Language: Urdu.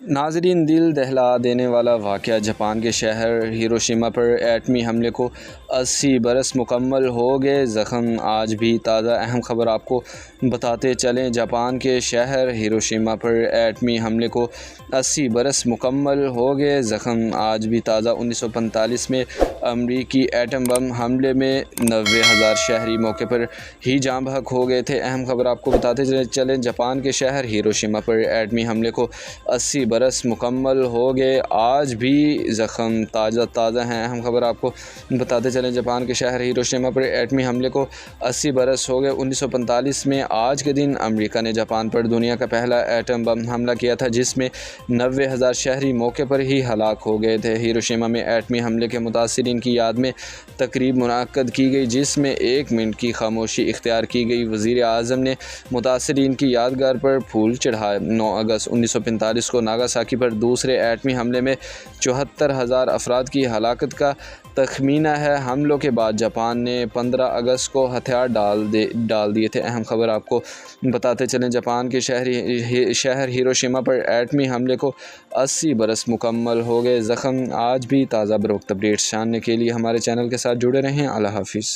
ناظرین، دل دہلا دینے والا واقعہ جاپان کے شہر ہیروشیما پر ایٹمی حملے کو 80 برس مکمل ہو گئے، زخم آج بھی تازہ۔ اہم خبر آپ کو بتاتے چلیں، جاپان کے شہر ہیروشیما پر ایٹمی حملے کو 80 برس مکمل ہو گئے، زخم آج بھی تازہ۔ 1945 میں امریکی ایٹم بم حملے میں 90,000 شہری موقع پر ہی جاں بحق ہو گئے تھے۔ اہم خبر آپ کو بتاتے چلیں، جاپان کے شہر ہیروشیما پر ایٹمی حملے کو 80 برس مکمل ہو گئے، آج بھی زخم تازہ ہیں۔ اہم خبر آپ کو بتاتے چلیں، جاپان کے شہر ہیروشیما پر ایٹمی حملے کو 80 برس ہو گئے۔ 1945 میں آج کے دن امریکہ نے جاپان پر دنیا کا پہلا ایٹم بم حملہ کیا تھا، جس میں 90,000 شہری موقع پر ہی ہلاک ہو گئے تھے۔ ہیروشیما میں ایٹمی حملے کے متاثرین کی یاد میں تقریب منعقد کی گئی، جس میں 1 منٹ کی خاموشی اختیار کی گئی۔ وزیر اعظم نے متاثرین کی یادگار پر پھول چڑھائے۔ 9 اگست 1945 کو ناگاساکی پر دوسرے ایٹمی حملے میں 74,000 افراد کی ہلاکت کا تخمینہ ہے۔ حملوں کے بعد جاپان نے 15 اگست کو ہتھیار ڈال دیے تھے۔ اہم خبر آپ کو بتاتے چلیں، جاپان کے شہر ہیروشیما پر ایٹمی حملے کو 80 برس مکمل ہو گئے، زخم آج بھی تازہ۔ بروقت اپڈیٹس جاننے کے لیے ہمارے چینل کے ساتھ جڑے رہیں۔ اللہ حافظ۔